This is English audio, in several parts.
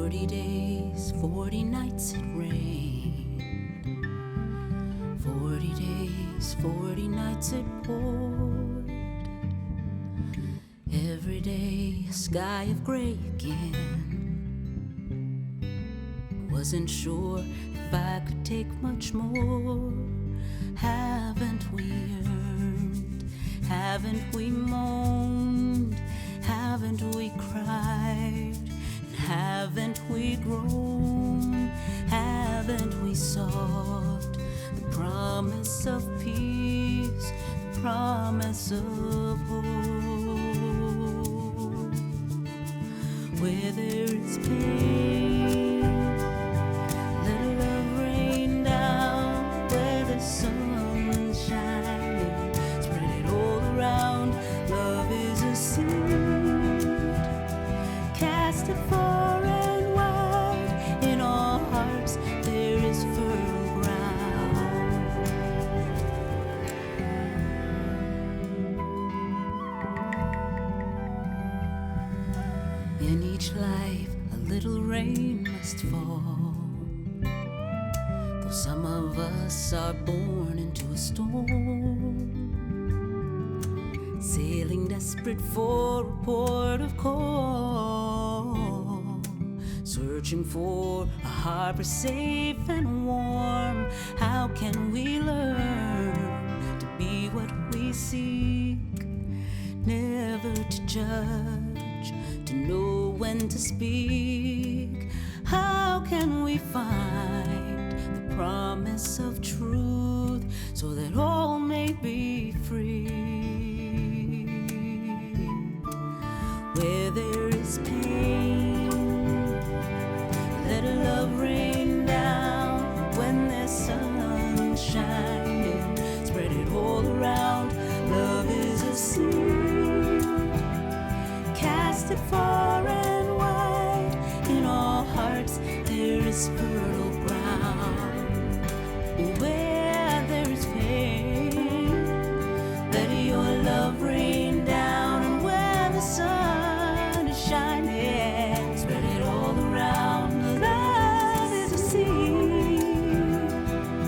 40 days, 40 nights it rained. 40 days, 40 nights it poured. Every day a sky of gray again. Wasn't sure if I could take much more. Haven't we earned? Haven't we moaned? Haven't we cried? And haven't we grown? Haven't we sought the promise of peace, the promise of hope? Where there is pain, let love rain down. Where the sun's shining, spread it all around. Love is a seed, cast it far and wide. In all hearts there is fertile ground. In each life a little rain must fall, though some of us are born into a storm, sailing desperate for a port of call, searching for a harbor safe and warm. How can we learn to be what we seek? Never to judge, to know when to speak. How can we find the promise of truth so that all may be free? Where there is pain, let love rain down. When there's sun shining, spread it all around. Love is a seed, cast it far and wide. In all hearts there is fertile ground. Where there is pain, let your love rain down. And where the sun is shining, spread it all around. Love is a seed,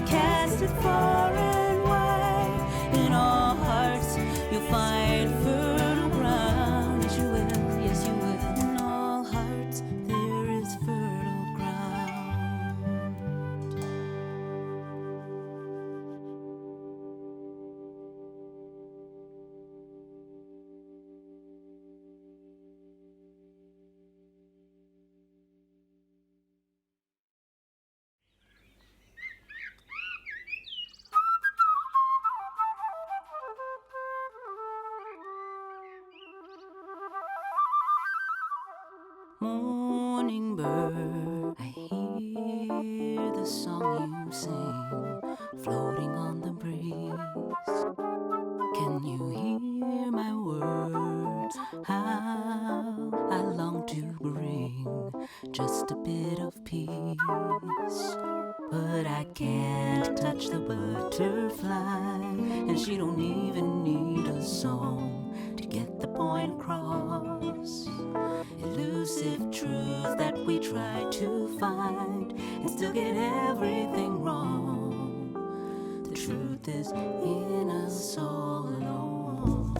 cast it far and wide. In all hearts you'll find fertile ground. Yes, you will, yes, you will. In all hearts there is fertile ground. Morning bird, I hear the song you sing, floating on the breeze. Can you hear my words? How I long to bring just a bit of peace. But I can't touch the butterfly, and she don't even need a song to get the point across. Elusive truth that we try to find and still get everything wrong. The truth is in us all along.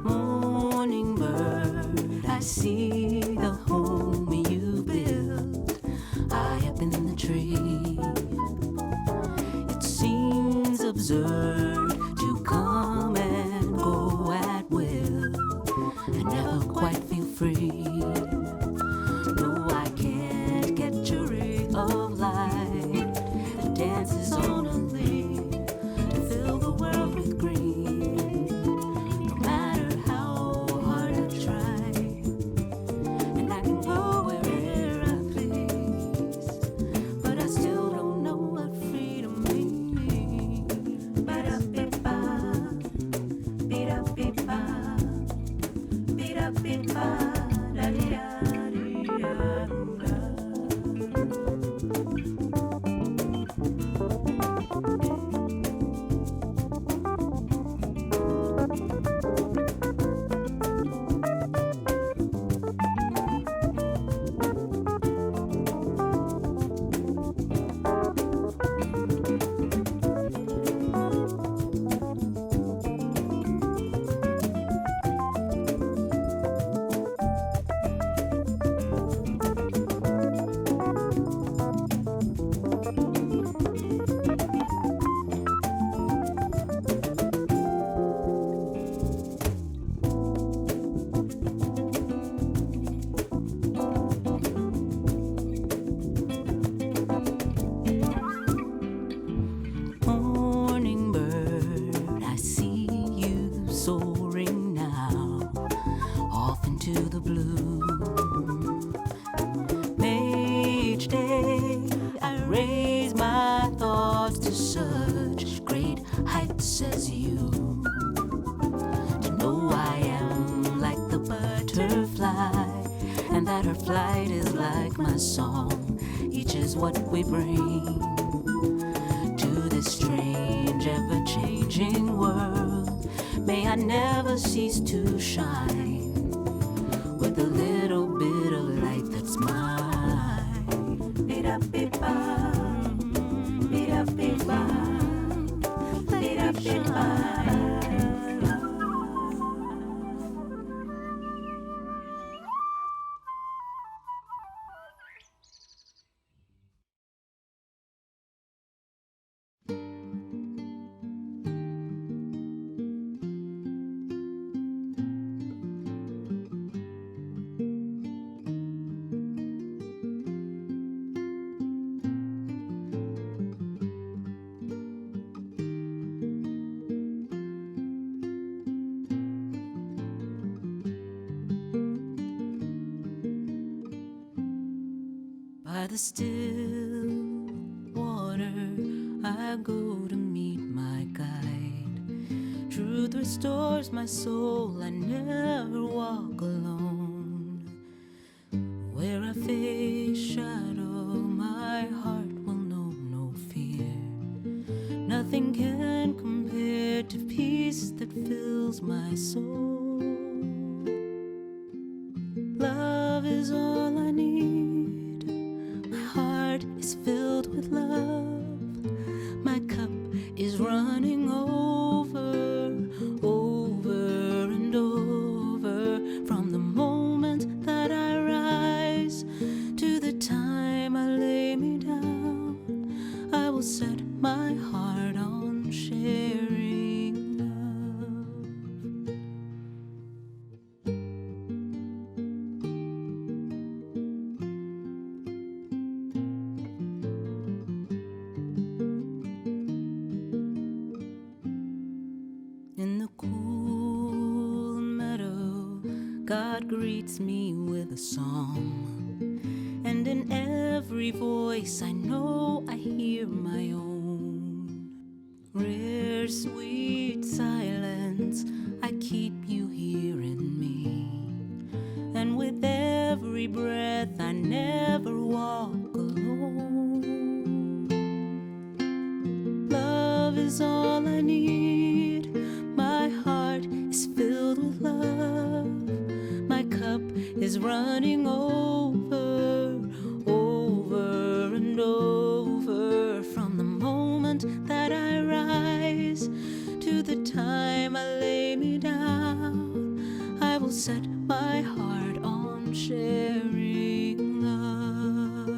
Morning bird, I see the home you built high up in the tree. It seems absurd to come and go at will and never quite feel free. No, I can't get your ray of light that dances only to fill the world with green. No matter how hard I try, and I can go wherever I please, but I still don't know what freedom means. Ba-da-bi-ba, be-da-bi-ba, be-da-bi-ba. as you. To know I am like the butterfly, and that her flight is like my song. Each is what we bring to this strange, ever-changing world. May I never cease to shine with a little bit of light that's mine. Be-da-be-ba, be-da-be-ba, be-da-be-ba. By the still water I go to meet my guide. Truth restores my soul, I never walk alone. Where I face shadow, my heart will know no fear. Nothing can compare to peace that fills my soul. Love is all I need. Is filled with love. My cup is running over, over and over. From the moment that I rise to the time I lay me down, I will set my heart on sharing love. In the cool meadow, God greets me with a song, and in every voice I know I hear my own. Rare, sweet silence, I keep you here in me, and with every breath I never walk alone. Love is all I need. My heart is filled with love. My cup is running over, over and over. From the moment that I rise to the time I lay me down, I will set my heart on sharing love.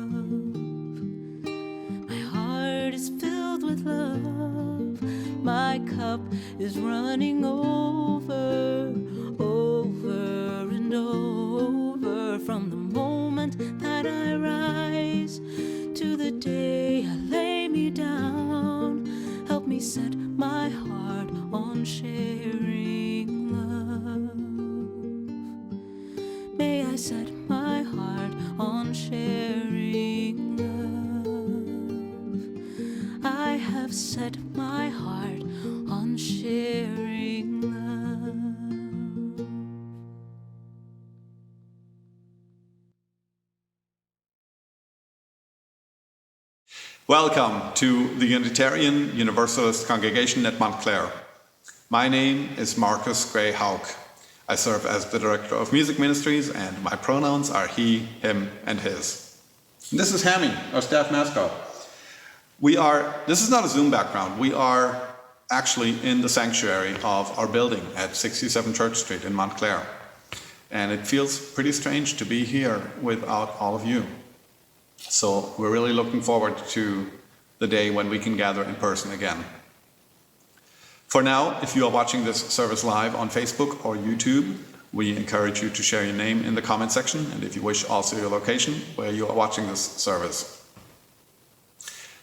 My heart is filled with love. My cup is running over, over and over. From the moment that I rise to the day I lay me down, help me set my heart on sharing love. May I set my heart on sharing love. I have set my heart on sharing love. Welcome to the Unitarian Universalist Congregation at Montclair. My name is Marcus Greyhouck. I serve as the Director of Music Ministries, and my pronouns are he, him, and his. And this is Hammy, our staff mascot. This is not a Zoom background. We are actually in the sanctuary of our building at 67 Church Street in Montclair. And it feels pretty strange to be here without all of you. So we're really looking forward to the day when we can gather in person again. For now, if you are watching this service live on Facebook or YouTube, we encourage you to share your name in the comment section, and if you wish, also your location where you are watching this service.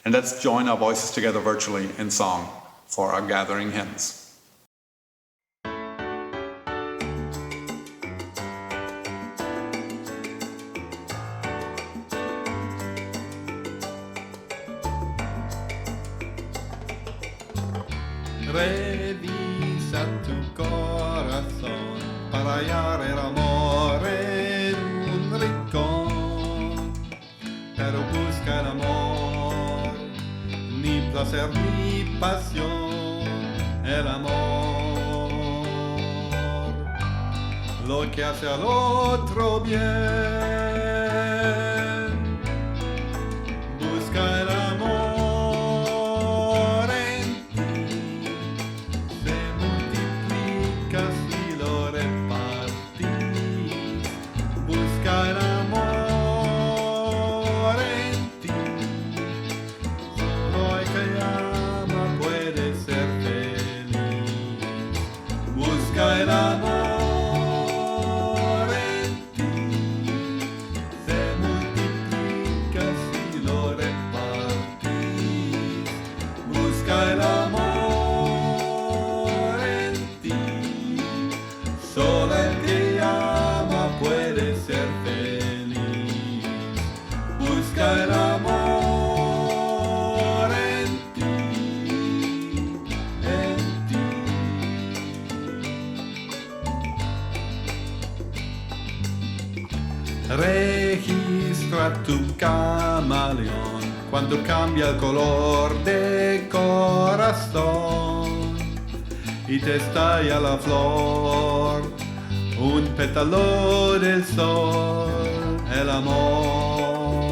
And let's join our voices together virtually in song for our gathering hymns. Revisa tu corazón para hallar el amor en un rincón. Pero busca el amor, ni placer ni pasión, el amor, lo que hace al otro bien. Busca el amor en ti, se multiplica si lo repartís. Busca el amor en ti, solo el que ama puede ser feliz. Busca el amor. Registra tu camaleón cuando cambia el color de corazón y te estalla la flor, un pétalo del sol, el amor,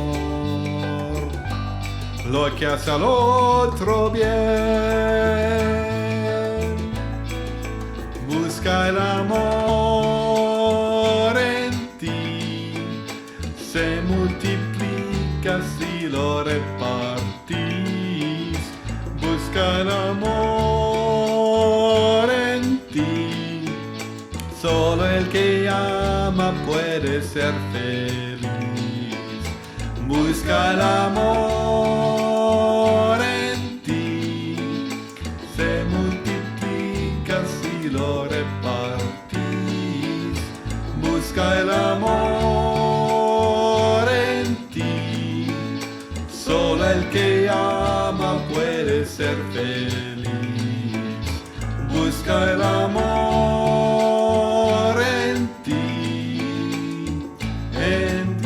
lo que hace al otro bien. Busca el amor en ti, se multiplica si lo repartís. Busca el amor en ti, solo el que ama puede ser feliz. Busca el amor en ti, se multiplica si lo repartís. Busca el amor en ti, solo el que ama puede ser feliz. Busca el amor en ti, en ti.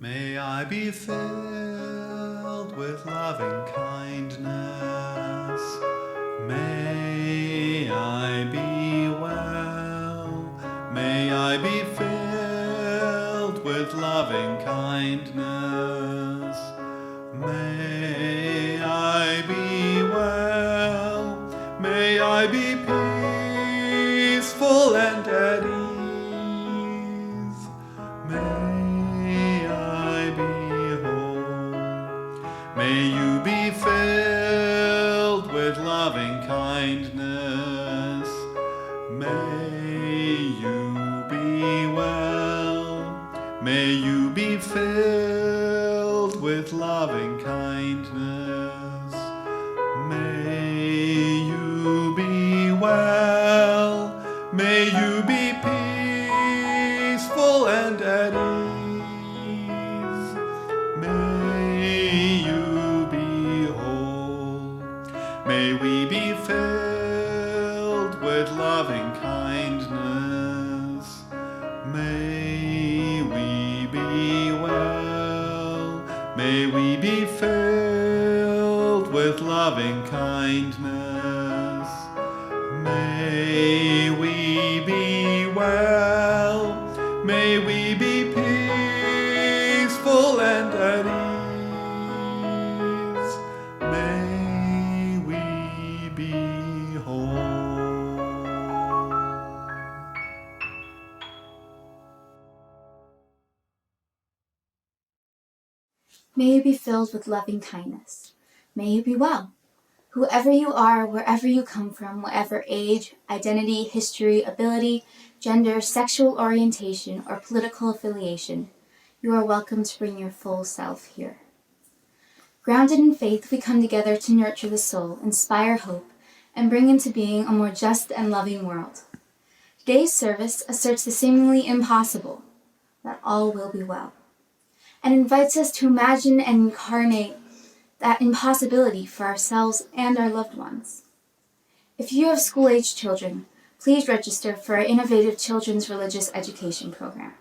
May I be filled with loving kindness. May I be well. May I be filled with loving kindness. May I be well. May I be peaceful and at ease. May you be filled with loving kindness. May you be well. May you be filled with loving kindness. May you be well. May you be peaceful and at ease. May we be filled with loving kindness. May we be well. May we be filled with loving kindness. May we be well. May we be peaceful and at ease. May you be filled with loving kindness. May you be well. Whoever you are, wherever you come from, whatever age, identity, history, ability, gender, sexual orientation, or political affiliation, You are welcome to bring your full self here. Grounded in faith, we come together to nurture the soul, inspire hope, and bring into being a more just and loving world. Today's service asserts the seemingly impossible, that all will be well, and invites us to imagine and incarnate that impossibility for ourselves and our loved ones. If you have school-age children, please register for our innovative children's religious education program.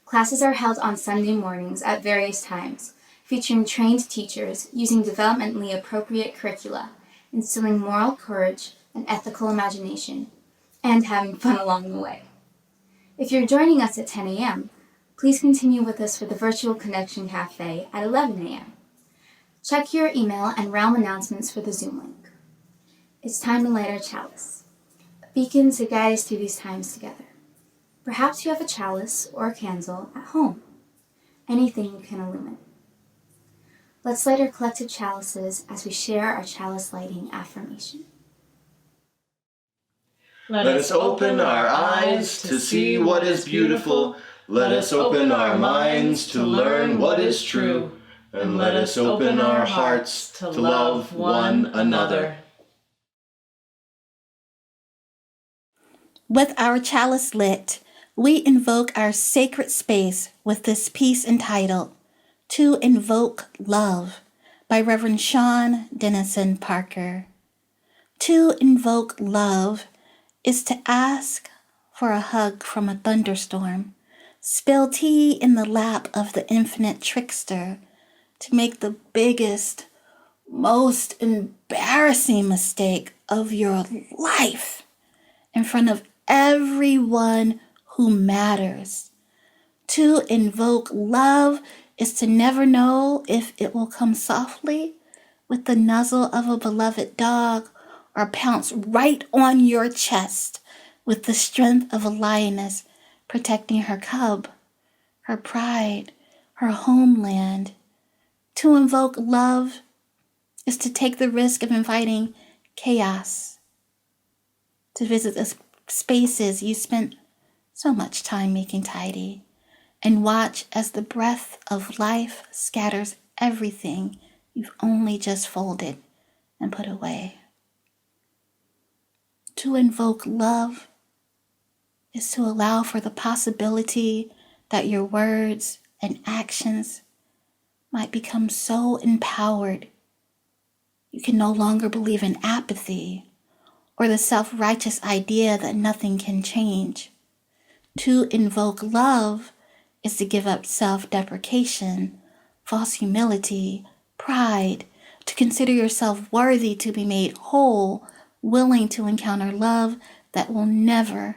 Classes are held on Sunday mornings at various times, featuring trained teachers using developmentally appropriate curricula, instilling moral courage and ethical imagination, and having fun along the way. If you're joining us at 10 a.m., please continue with us for the Virtual Connection Cafe at 11 a.m. Check your email and realm announcements for the Zoom link. It's time to light our chalice, a beacon to guide us through these times together. Perhaps you have a chalice or a candle at home, anything you can illumine. Let's light our collective chalices as we share our chalice lighting affirmation. Let us open our eyes to see what is beautiful. Let us open our minds to learn what is true. And let us open our hearts to love one another. With our chalice lit, we invoke our sacred space with this piece entitled To Invoke Love by Reverend Sean Dennison Parker. To invoke love is to ask for a hug from a thunderstorm, spill tea in the lap of the infinite trickster, to make the biggest, most embarrassing mistake of your life in front of everyone who matters. To invoke love is to never know if it will come softly with the nuzzle of a beloved dog or pounce right on your chest with the strength of a lioness protecting her cub, her pride, her homeland. To invoke love is to take the risk of inviting chaos, to visit the spaces you spent so much time making tidy, and watch as the breath of life scatters everything you've only just folded and put away. To invoke love is to allow for the possibility that your words and actions might become so empowered you can no longer believe in apathy or the self-righteous idea that nothing can change. To invoke love is to give up self-deprecation, false humility, pride, to consider yourself worthy to be made whole, willing to encounter love that will never,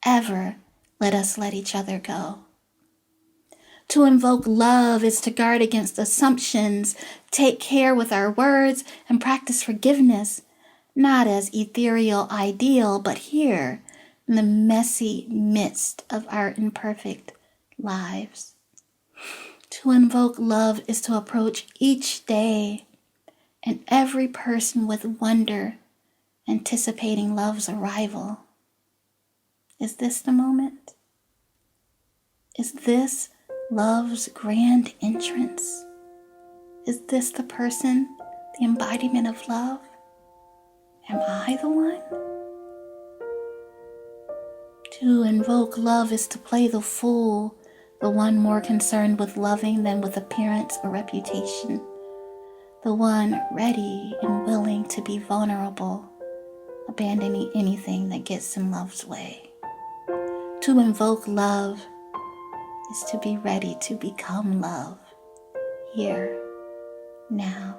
ever let us let each other go. To invoke love is to guard against assumptions, take care with our words, and practice forgiveness, not as ethereal ideal, but here in the messy midst of our imperfect lives. To invoke love is to approach each day and every person with wonder, anticipating love's arrival. Is this the moment? Is this love's grand entrance? Is this the person, the embodiment of love? Am I the one? To invoke love is to play the fool, the one more concerned with loving than with appearance or reputation, the one ready and willing to be vulnerable, abandoning anything that gets in love's way. To invoke love is to be ready to become love, here, now,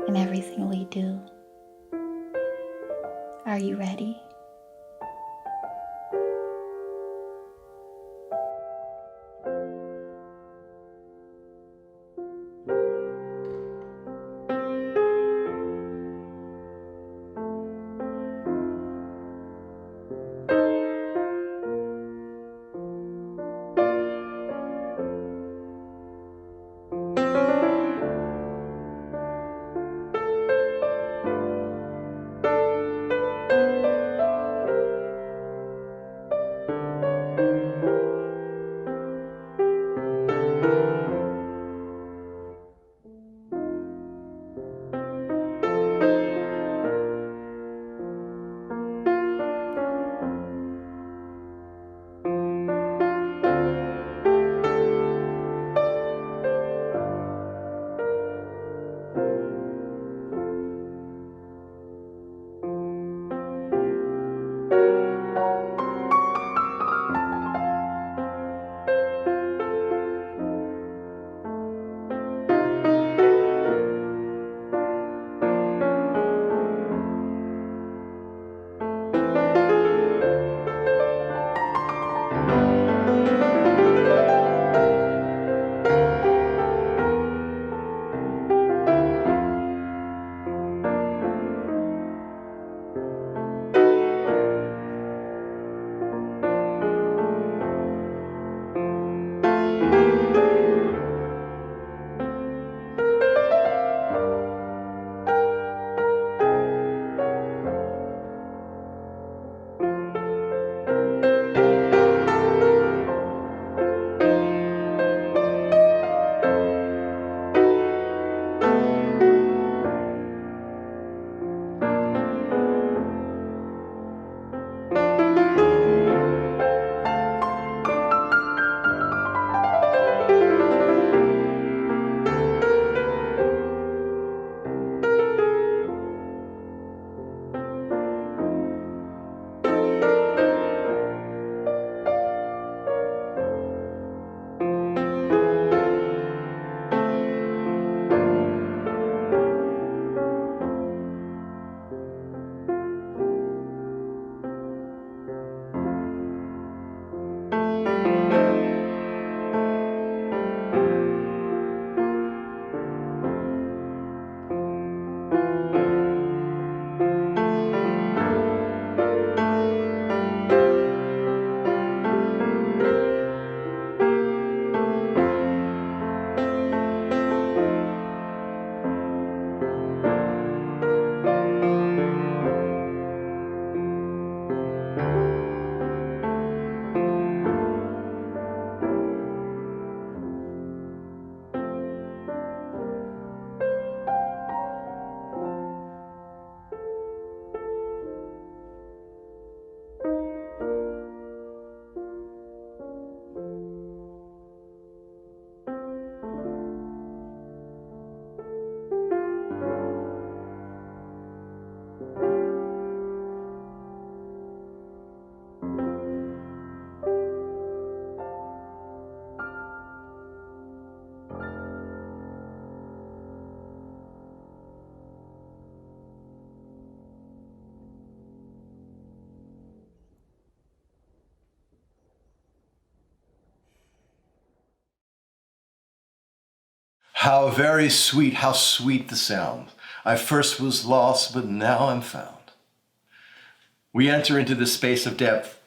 in everything we do. Are you ready? How very sweet, how sweet the sound. I first was lost, but now I'm found. We enter into this space of depth,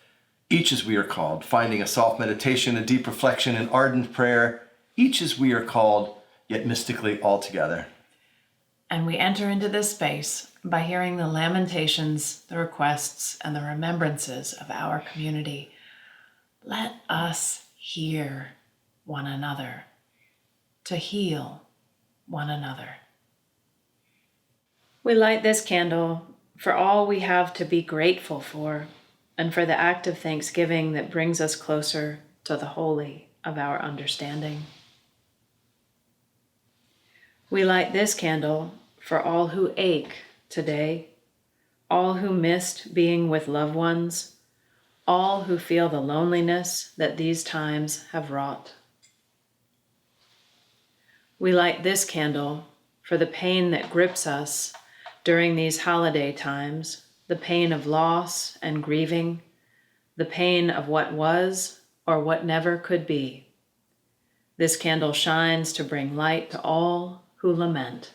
each as we are called, finding a soft meditation, a deep reflection, an ardent prayer, each as we are called, yet mystically all together. And we enter into this space by hearing the lamentations, the requests, and the remembrances of our community. Let us hear one another, to heal one another. We light this candle for all we have to be grateful for, and for the act of thanksgiving that brings us closer to the holy of our understanding. We light this candle for all who ache today, all who missed being with loved ones, all who feel the loneliness that these times have wrought. We light this candle for the pain that grips us during these holiday times, the pain of loss and grieving, the pain of what was or what never could be. This candle shines to bring light to all who lament.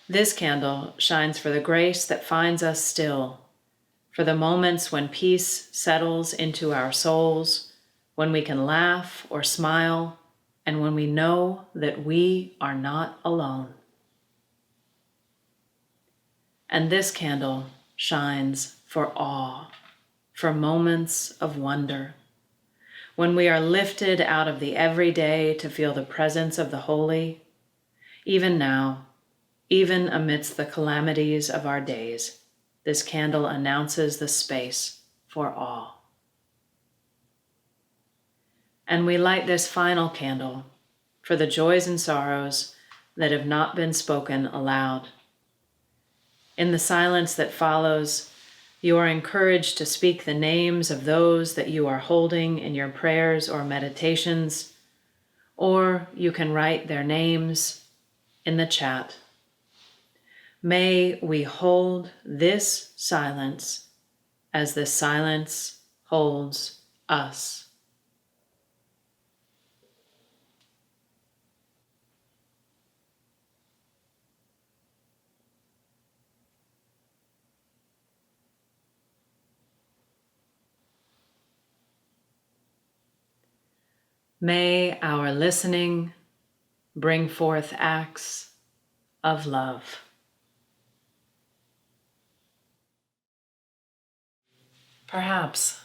This candle shines for the grace that finds us still, for the moments when peace settles into our souls, when we can laugh or smile, and when we know that we are not alone. And this candle shines for awe, for moments of wonder, when we are lifted out of the everyday to feel the presence of the holy, even now, even amidst the calamities of our days. This candle announces the space for awe. And we light this final candle for the joys and sorrows that have not been spoken aloud. In the silence that follows, you are encouraged to speak the names of those that you are holding in your prayers or meditations, or you can write their names in the chat. May we hold this silence as the silence holds us. May our listening bring forth acts of love. Perhaps,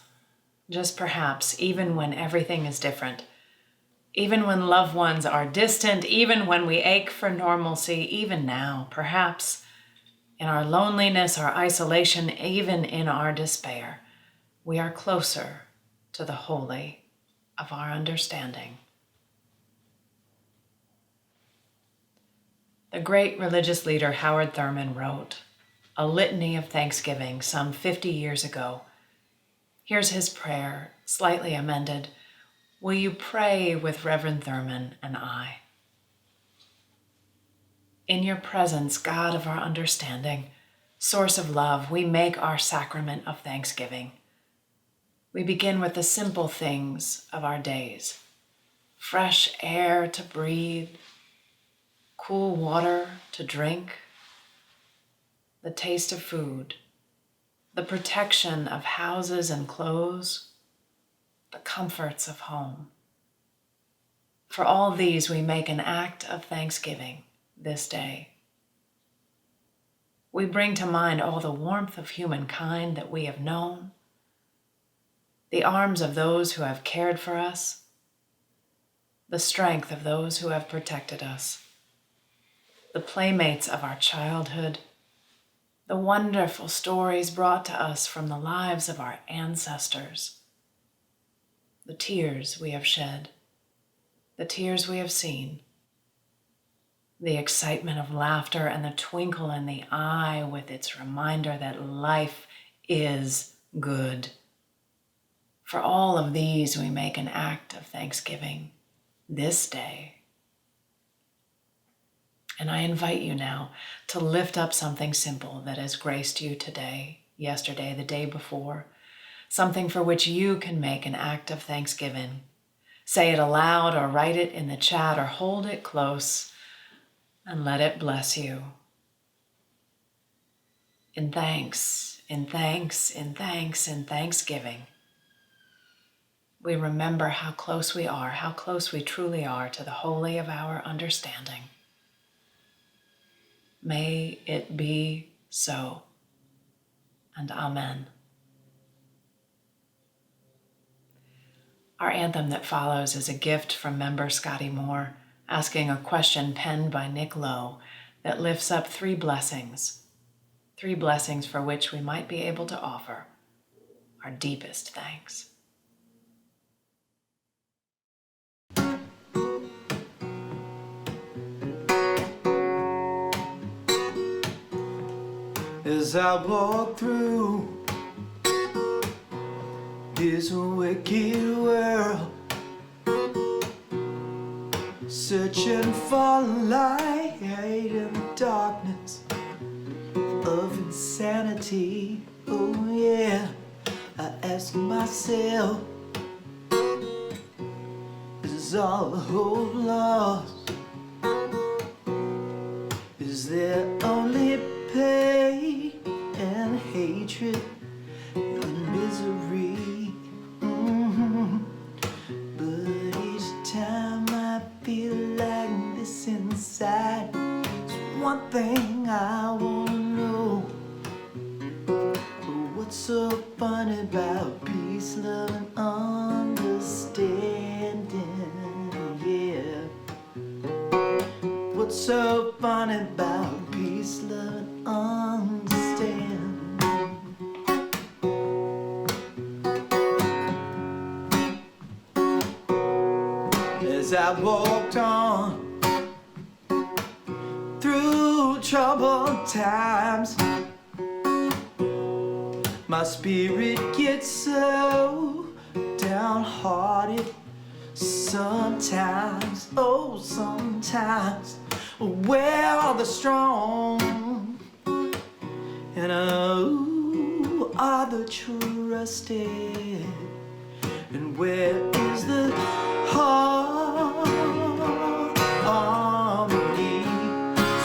just perhaps, even when everything is different, even when loved ones are distant, even when we ache for normalcy, even now, perhaps, in our loneliness, our isolation, even in our despair, we are closer to the holy of our understanding. The great religious leader Howard Thurman wrote a litany of thanksgiving some 50 years ago. Here's his prayer, slightly amended. Will you pray with Reverend Thurman and I? In your presence, God of our understanding, source of love, we make our sacrament of thanksgiving. We begin with the simple things of our days. Fresh air to breathe, cool water to drink, the taste of food, the protection of houses and clothes, the comforts of home. For all these, we make an act of thanksgiving this day. We bring to mind all the warmth of humankind that we have known, the arms of those who have cared for us, the strength of those who have protected us, the playmates of our childhood, the wonderful stories brought to us from the lives of our ancestors, the tears we have shed, the tears we have seen, the excitement of laughter and the twinkle in the eye with its reminder that life is good. For all of these, we make an act of thanksgiving this day. And I invite you now to lift up something simple that has graced you today, yesterday, the day before, something for which you can make an act of thanksgiving. Say it aloud or write it in the chat or hold it close and let it bless you. In thanks, in thanks, in thanks, in thanksgiving, we remember how close we are, how close we truly are to the holy of our understanding. May it be so, and amen. Our anthem that follows is a gift from member Scotty Moore, asking a question penned by Nick Lowe that lifts up three blessings for which we might be able to offer our deepest thanks. As I walk through this wicked world, searching for light in the darkness of insanity. Oh yeah, I ask myself, is all hope lost? Is there only pain and hatred and misery? But each time I feel like this inside, there's one thing I wanna know. What's so funny about peace, love, and understanding? Yeah. What's so funny about peace, love, and understanding? As I walked on through troubled times, my spirit gets so downhearted sometimes. Oh, sometimes. Where are the strong? And who are the trusted? And where is the harmony,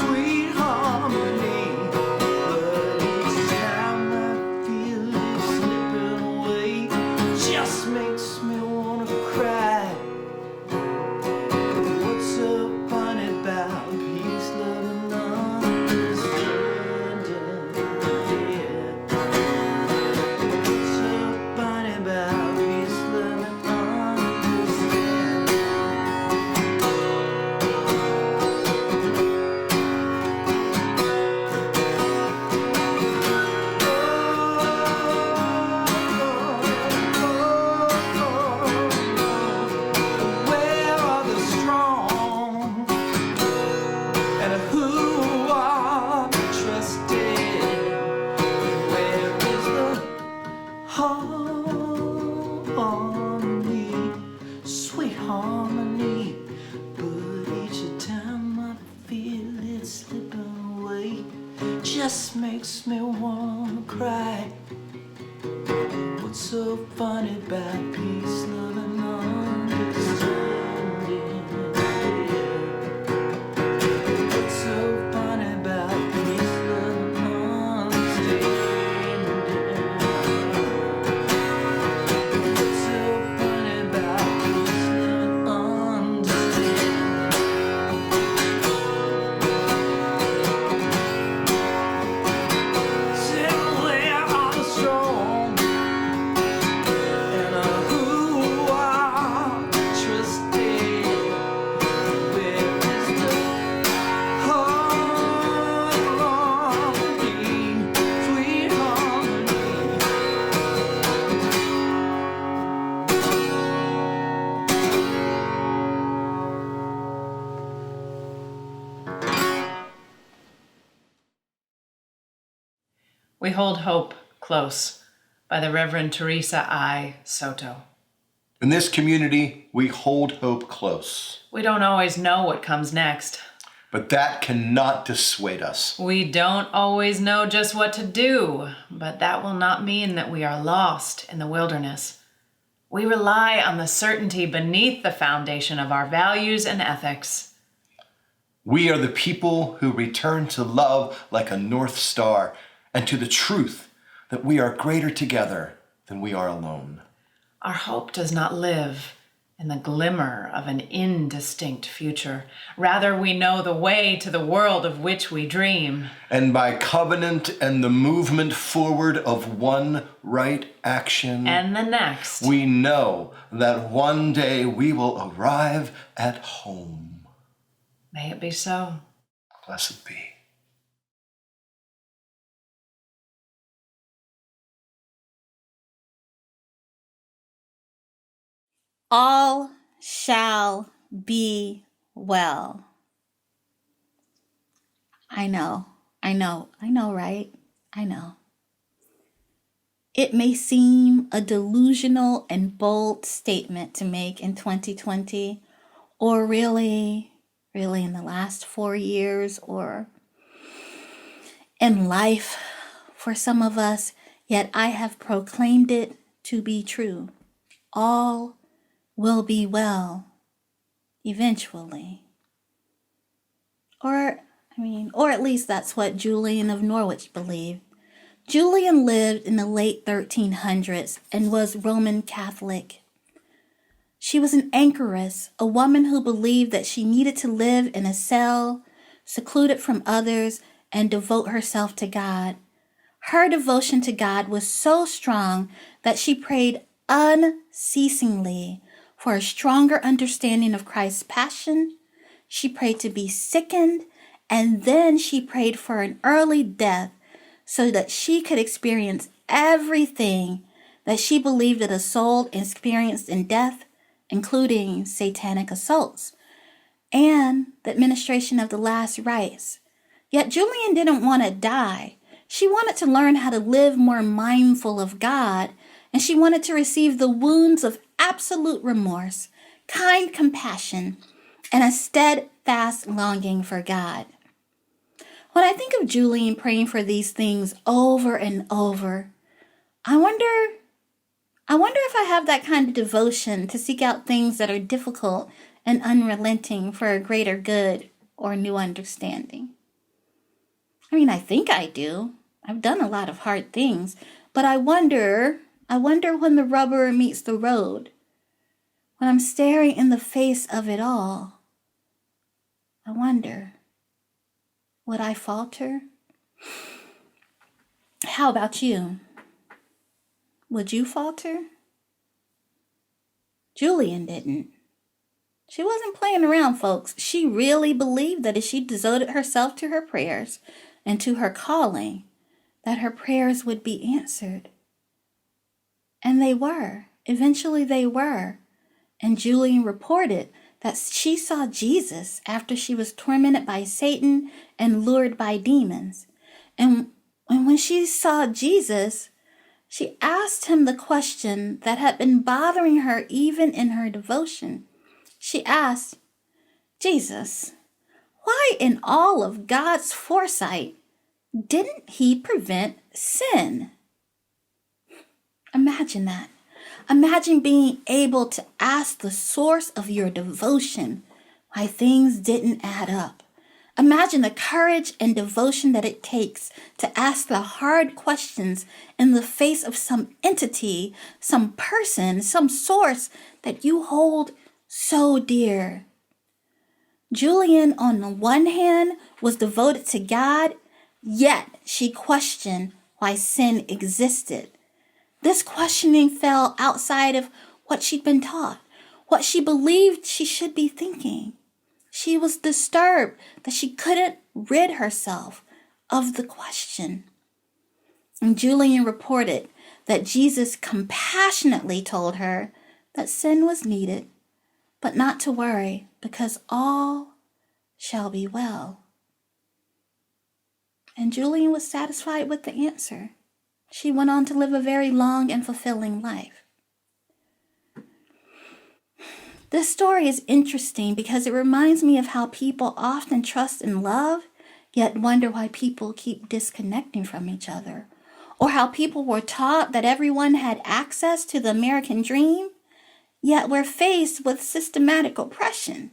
sweet harmony? But each time I feel it slipping away, it just makes me wanna cry. What's so funny about peace, love, and understanding? Yeah. What's so funny about peace, love, and understanding? Where are the strong? And who are the trusted? Where is the harmony, sweet harmony? But each time I feel it slipping away, just makes me wanna cry. What's so funny about peace, love, and understanding? What's so funny about peace, love, and understanding? What's so funny about peace, love, and understanding? Say, where are the strong? And who are trusted? Where is the harmony, sweet harmony? We Hold Hope Close by the Reverend Teresa I. Soto. In this community, we hold hope close, We don't always know what comes next. but that cannot dissuade us. We don't always know just what to do, but that will not mean that we are lost in the wilderness. We rely on the certainty beneath the foundation of our values and ethics. We are the people who return to love like a North Star and to the truth that we are greater together than we are alone. Our hope does not live in the glimmer of an indistinct future. Rather, we know the way to the world of which we dream. And by covenant and the movement forward of one right action, And the next. we know that one day we will arrive at home. May it be so. Blessed be. All shall be well. I know, right? I know. It may seem a delusional and bold statement to make in 2020, or really in the last 4 years, or in life for some of us, yet I have proclaimed it to be true. All will be well eventually. Or at least that's what Julian of Norwich believed. Julian lived in the late 1300s and was Roman Catholic. She was an anchoress, a woman who believed that she needed to live in a cell, secluded from others, and devote herself to God. Her devotion to God was so strong that she prayed unceasingly for a stronger understanding of Christ's passion. She prayed to be sickened, and then she prayed for an early death so that she could experience everything that she believed that a soul experienced in death, including satanic assaults and the administration of the last rites. Yet Julian didn't want to die. She wanted to learn how to live more mindful of God, and she wanted to receive the wounds of absolute remorse, kind compassion, and a steadfast longing for God. When I think of Julian praying for these things over and over, I wonder if I have that kind of devotion to seek out things that are difficult and unrelenting for a greater good or new understanding. I think I do. I've done a lot of hard things, but I wonder when the rubber meets the road, when I'm staring in the face of it all, I wonder, would I falter? How about you? Would you falter? Julian didn't. She wasn't playing around, folks. She really believed that if she devoted herself to her prayers and to her calling, that her prayers would be answered. And they were. Eventually they were. And Julian reported that she saw Jesus after she was tormented by Satan and lured by demons. And when she saw Jesus, she asked him the question that had been bothering her even in her devotion. She asked, Jesus, why in all of God's foresight didn't he prevent sin? Imagine that. Imagine being able to ask the source of your devotion why things didn't add up. Imagine the courage and devotion that it takes to ask the hard questions in the face of some entity, some person, some source that you hold so dear. Julian, on the one hand, was devoted to God, yet she questioned why sin existed. This questioning fell outside of what she'd been taught, what she believed she should be thinking. She was disturbed that she couldn't rid herself of the question. And Julian reported that Jesus compassionately told her that sin was needed, but not to worry, because all shall be well. And Julian was satisfied with the answer. She went on to live a very long and fulfilling life. This story is interesting because it reminds me of how people often trust in love, yet wonder why people keep disconnecting from each other. Or how people were taught that everyone had access to the American dream, yet we're faced with systematic oppression.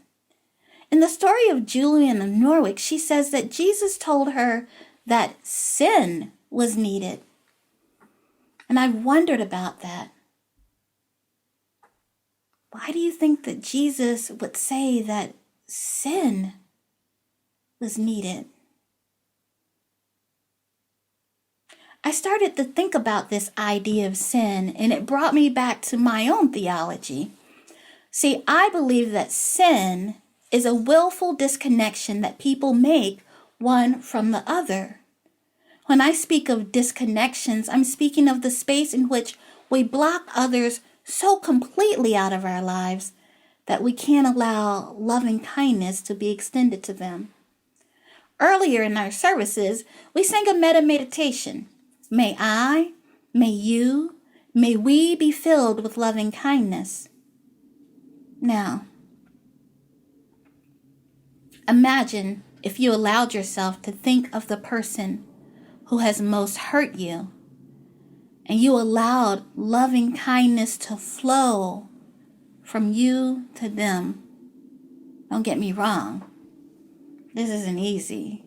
In the story of Julian of Norwich, she says that Jesus told her that sin was needed. And I've wondered about that. Why do you think that Jesus would say that sin was needed? I started to think about this idea of sin, and it brought me back to my own theology. See, I believe that sin is a willful disconnection that people make one from the other. When I speak of disconnections, I'm speaking of the space in which we block others so completely out of our lives that we can't allow loving kindness to be extended to them. Earlier in our services, we sang a metta meditation. May I, may you, may we be filled with loving kindness. Now, imagine if you allowed yourself to think of the person who has most hurt you, and you allowed loving kindness to flow from you to them. Don't get me wrong. This isn't easy.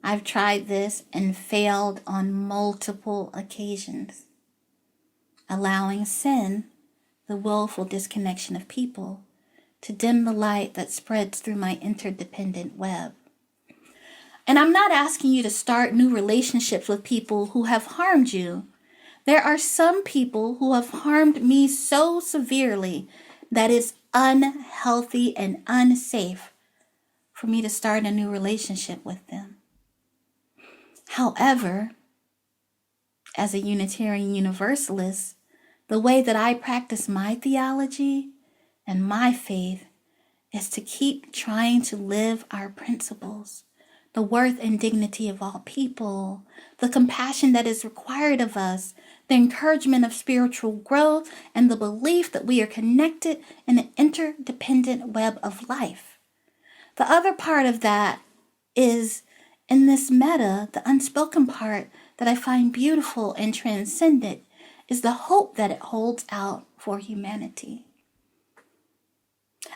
I've tried this and failed on multiple occasions. Allowing sin, the willful disconnection of people, to dim the light that spreads through my interdependent web. And I'm not asking you to start new relationships with people who have harmed you. There are some people who have harmed me so severely that it's unhealthy and unsafe for me to start a new relationship with them. However, as a Unitarian Universalist, the way that I practice my theology and my faith is to keep trying to live our principles, the worth and dignity of all people, the compassion that is required of us, the encouragement of spiritual growth, and the belief that we are connected in an interdependent web of life. The other part of that is in this metta, the unspoken part that I find beautiful and transcendent is the hope that it holds out for humanity.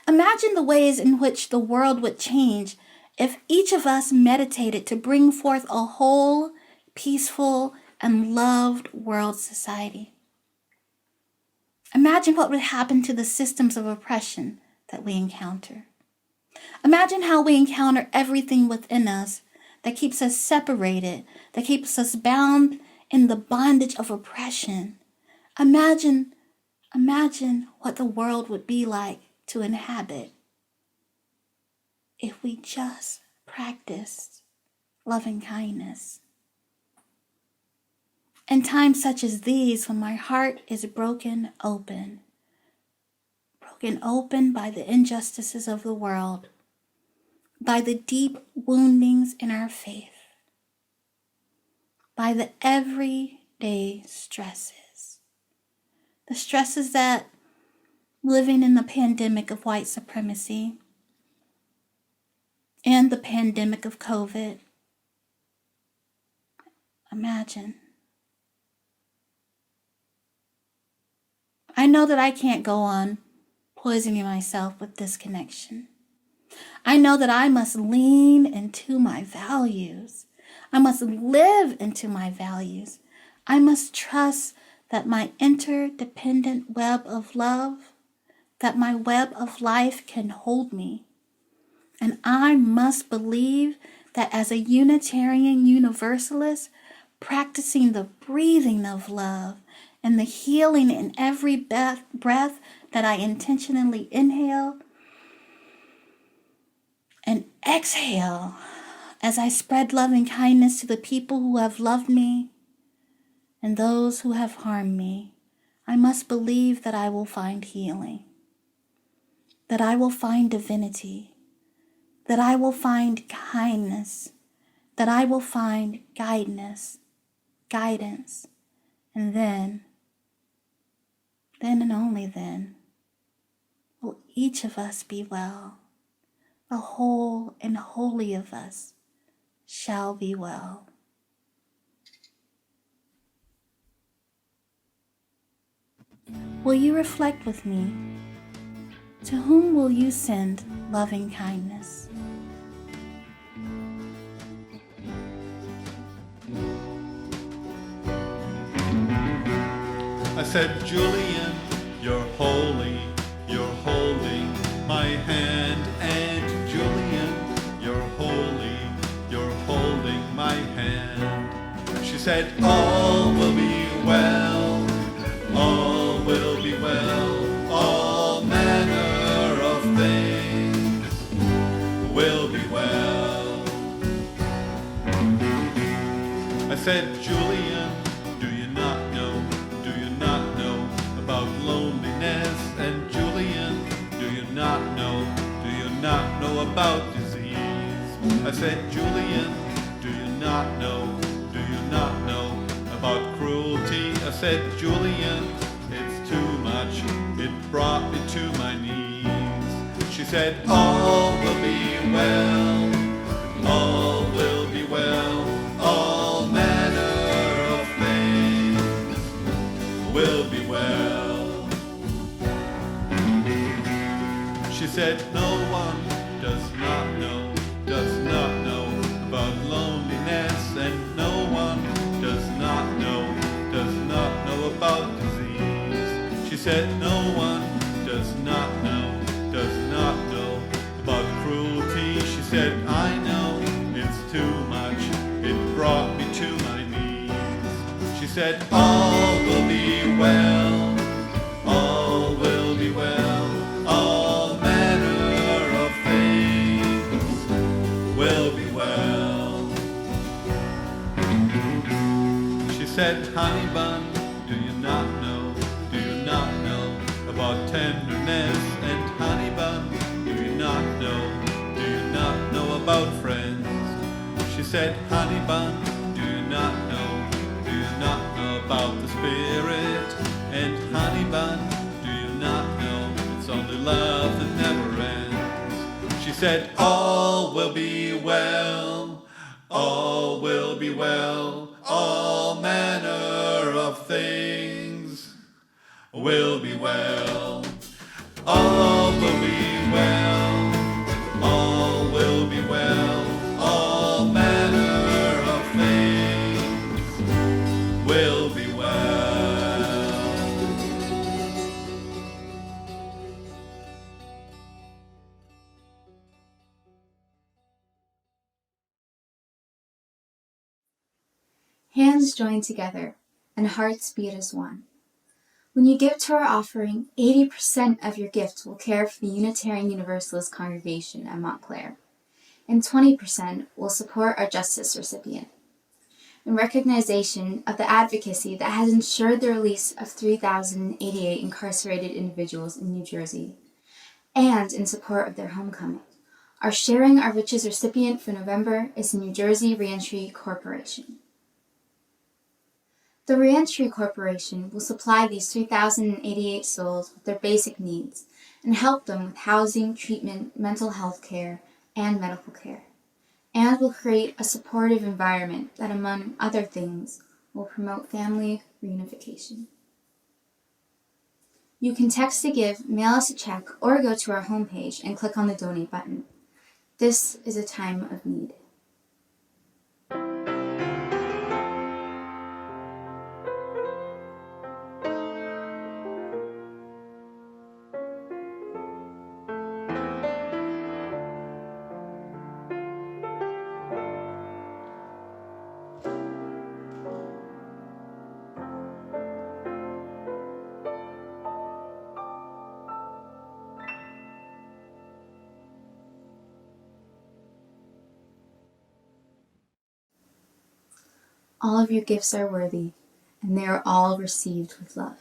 Imagine the ways in which the world would change if each of us meditated to bring forth a whole, peaceful, and loved world society. Imagine what would happen to the systems of oppression that we encounter. Imagine how we encounter everything within us that keeps us separated, that keeps us bound in the bondage of oppression. Imagine what the world would be like to inhabit if we just practiced loving kindness. In times such as these, when my heart is broken open by the injustices of the world, by the deep woundings in our faith, by the everyday stresses, the stresses that living in the pandemic of white supremacy and the pandemic of COVID. Imagine. I know that I can't go on poisoning myself with disconnection. I know that I must lean into my values. I must live into my values. I must trust that my interdependent web of love, that my web of life can hold me. And I must believe that as a Unitarian Universalist, practicing the breathing of love and the healing in every breath that I intentionally inhale and exhale as I spread loving kindness to the people who have loved me and those who have harmed me, I must believe that I will find healing, that I will find divinity, that I will find kindness, that I will find guidance, and then and only then, will each of us be well. The whole and holy of us shall be well. will you reflect with me? To whom will you send loving kindness? I said, Julian, you're holy, you're holding my hand. And Julian, you're holy, you're holding my hand. She said, all will be well, all will be well, all manner of things will be well. I said, Julian, do you not know about loneliness? And Julian, do you not know about disease? I said, Julian, do you not know about cruelty? I said, Julian, it's too much, it brought me to my knees. She said, all will be well, all will be well, all manner of things will be well. She said, no one does not know about loneliness, and no one does not know about disease. She said, no one does not know about cruelty. She said, I know it's too much, it brought me to my knees. She said, all will be well, all will be well, all manner of things will be well. She said, honey bun, do you not know about tenderness? And honey bun, do you not know about friends? She said, honey bun, do you not know about the spirit? And honey bun, do you not know it's only love that never ends? She said, all will be well, all will be well, all manner of things will be well, all will be well, all will be well, all manner of things will be well. Hands join together, and hearts beat as one. When you give to our offering, 80% of your gift will care for the Unitarian Universalist congregation at Montclair, and 20% will support our justice recipient. In recognition of the advocacy that has ensured the release of 3,088 incarcerated individuals in New Jersey, and in support of their homecoming, our Sharing Our Riches recipient for November is the New Jersey Reentry Corporation. The Reentry Corporation will supply these 3,088 souls with their basic needs and help them with housing, treatment, mental health care, and medical care, and will create a supportive environment that, among other things, will promote family reunification. You can text to give, mail us a check, or go to our homepage and click on the donate button. This is a time of need. All of your gifts are worthy, and they are all received with love.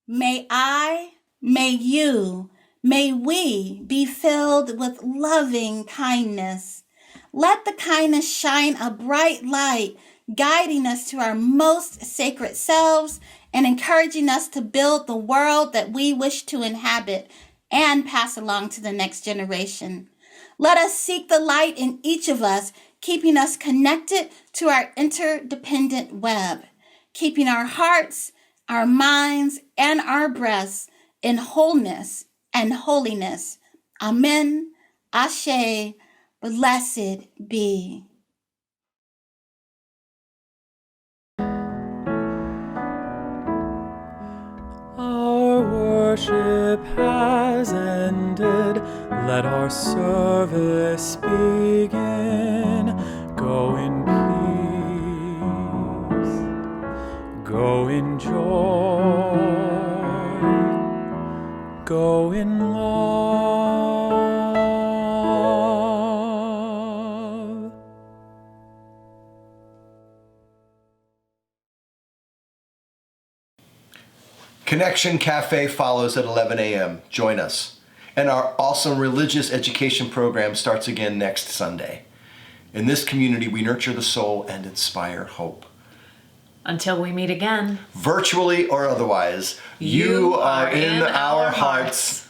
May I, may you, may we be filled with loving kindness. Let the kindness shine a bright light, guiding us to our most sacred selves and encouraging us to build the world that we wish to inhabit and pass along to the next generation. Let us seek the light in each of us, keeping us connected to our interdependent web. keeping our hearts, our minds, and our breaths in wholeness and holiness. Amen. Ashe. Blessed be. Our worship has ended. Let our service begin. Go in peace. Go in joy. Go in love. Connection Cafe follows at 11 a.m. Join us. And our awesome religious education program starts again next Sunday. In this community, we nurture the soul and inspire hope. Until we meet again, Virtually or otherwise, you are in our hearts.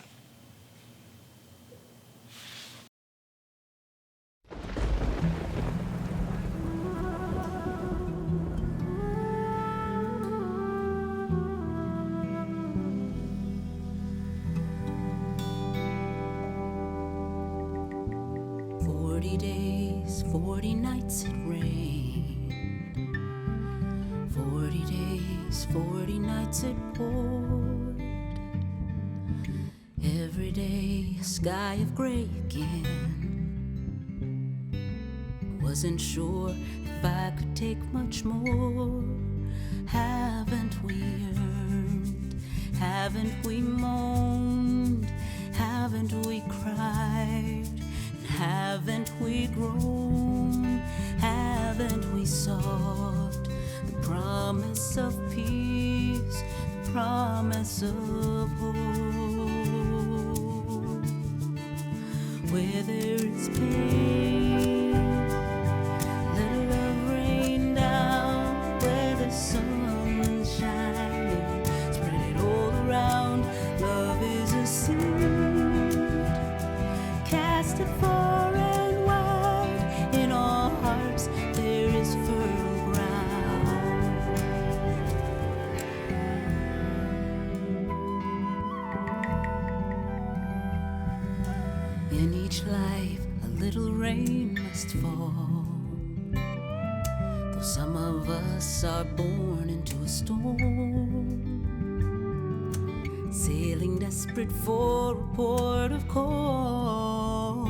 Days, 40 nights it rained. 40 days, 40 nights it poured. Every day a sky of gray again. Wasn't sure if I could take much more. Haven't we earned? Haven't we moaned? Haven't we cried? Haven't we grown? Haven't we sought the promise of peace, the promise of hope? Where there is pain, let love rain down. Where the sun's shining, spread it all around. Love is a seed, cast it far and wide. In all hearts there is fertile ground. In each life a little rain must fall, though some of us are born into a storm, sailing desperate for a port of call,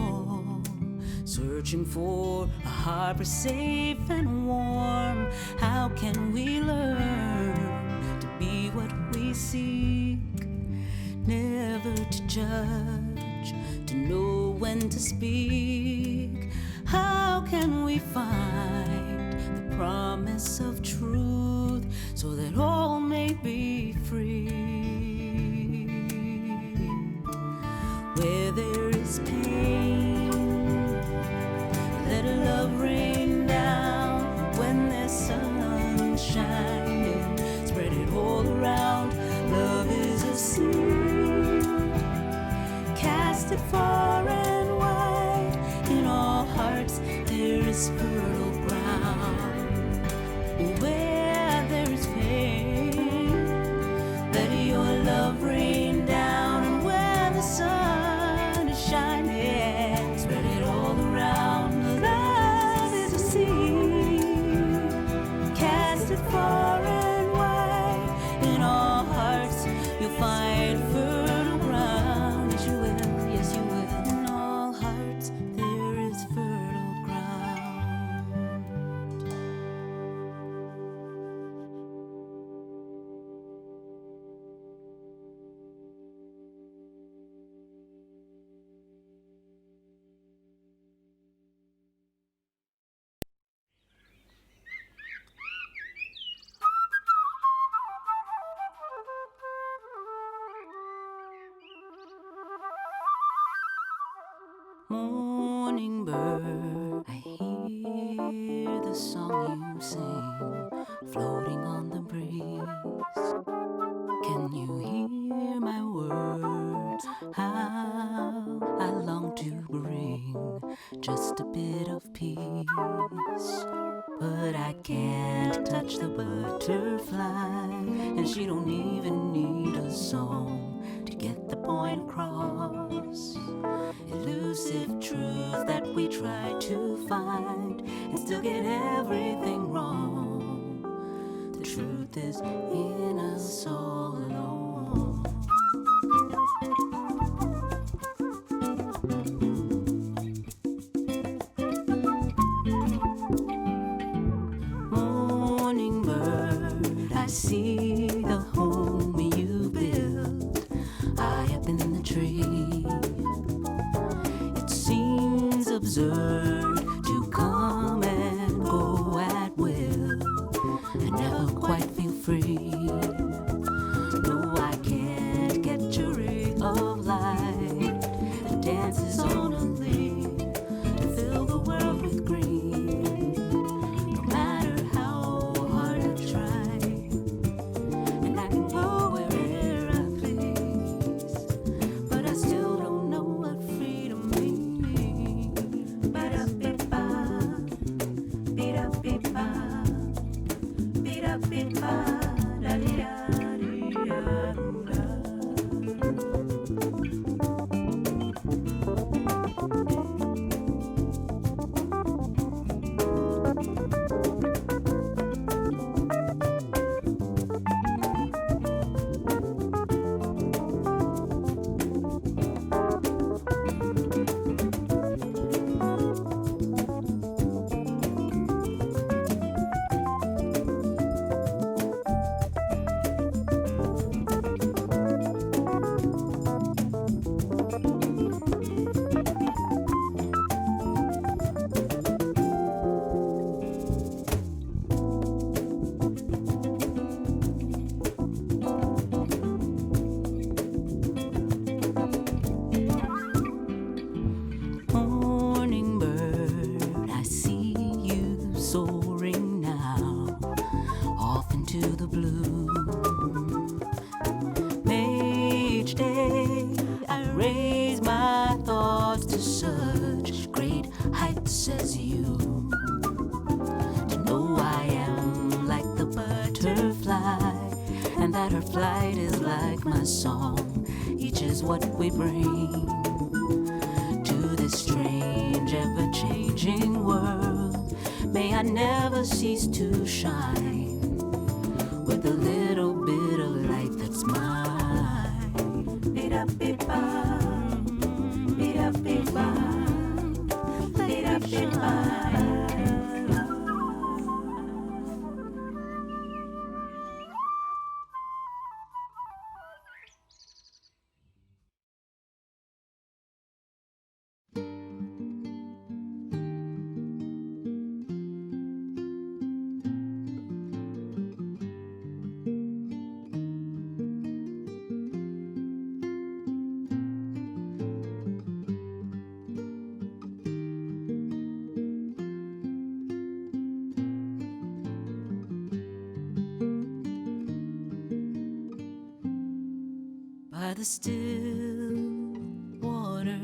searching for a harbor safe and warm. How can we learn to be what we seek? Never to judge, to know when to speak. How can we find the promise of truth so that all may be free? Where there is pain, let love rain down. When there's sun shining, spread it all around. Love is a seed, cast it far and wide. In all hearts there is fertile ground. Where there is pain, let your love rain down. And where the sun is shining, spread it all around. Love is a seed, cast it far and wide. In all hearts you'll find fertile ground. Yes, you will, yes, you will. In all hearts there is fertile ground. Morning bird, I hear the song you sing, floating on the breeze. Can you hear my words? How I long to bring just a bit of peace. but I can't touch the butterfly, and she don't even need a song to get the point across. Elusive truth that we try to find and still get everything wrong. The truth is in us all along. Morning bird, I see the home you built high up in the tree. It seems absurd to come and go at will and never quite feel free. No, I can't get your ray of light that dances only to fill the world with green. No matter how hard I try, and I can go wherever I please, but I still don't know what freedom means. Ba-da-bi-ba, bi-da-bi-ba, bi-da-bi-ba, da-di-da-di-da-da-da. Morning bird, I see you soaring now, off into the blue. May each day I raise my thoughts to such great heights as you, to know I am like the butterfly, and that her flight is like my song. Each is what we bring to this strange, ever-changing world. May I never cease to shine with a little bit of light that's mine. Be-da-be-ba, be-da-be-ba, be-da-be-ba. By the still water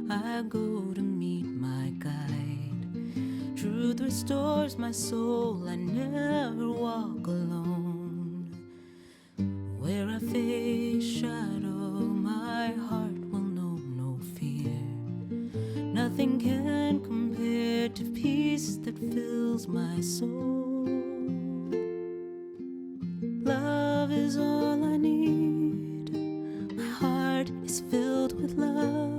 I go to meet my guide. Truth restores my soul, I never walk alone. Where I face shadow, my heart will know no fear. Nothing can compare to peace that fills my soul. Love is all I need. My heart is filled with love.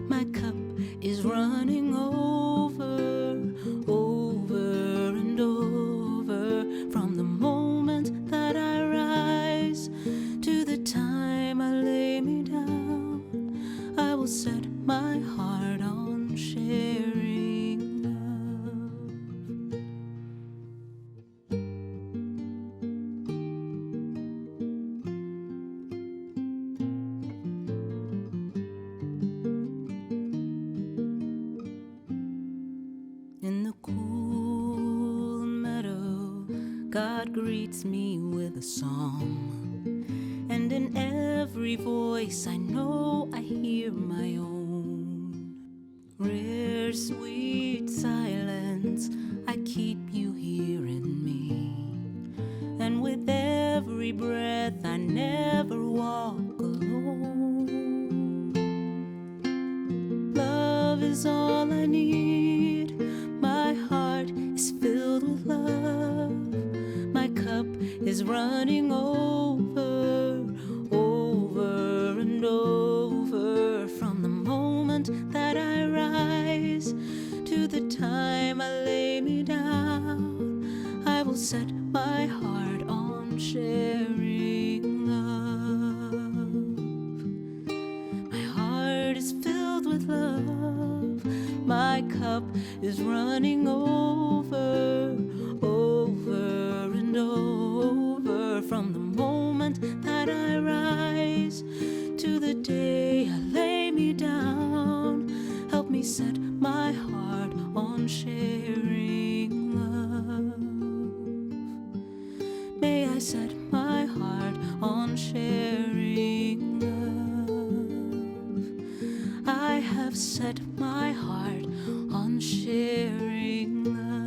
My cup is running over, over and over. From the moment that I rise to the time I lay me down, I will set my heart on sharing love. In the cool meadow, God greets me with a song, and in every voice I know I hear my own. Rare, sweet silence moments I keep you here in me. And with every breath I never walk alone. Love is all I need. My heart is filled with love. My cup is running over, over and over. From the moment that I rise to the time I lay me down, I will set my heart on sharing love. My heart is filled with love. My cup is running over, over and over. From the moment that I rise to the day I lay me down, help me set my heart on sharing love. May I set my heart on sharing love. I have set my heart on sharing love.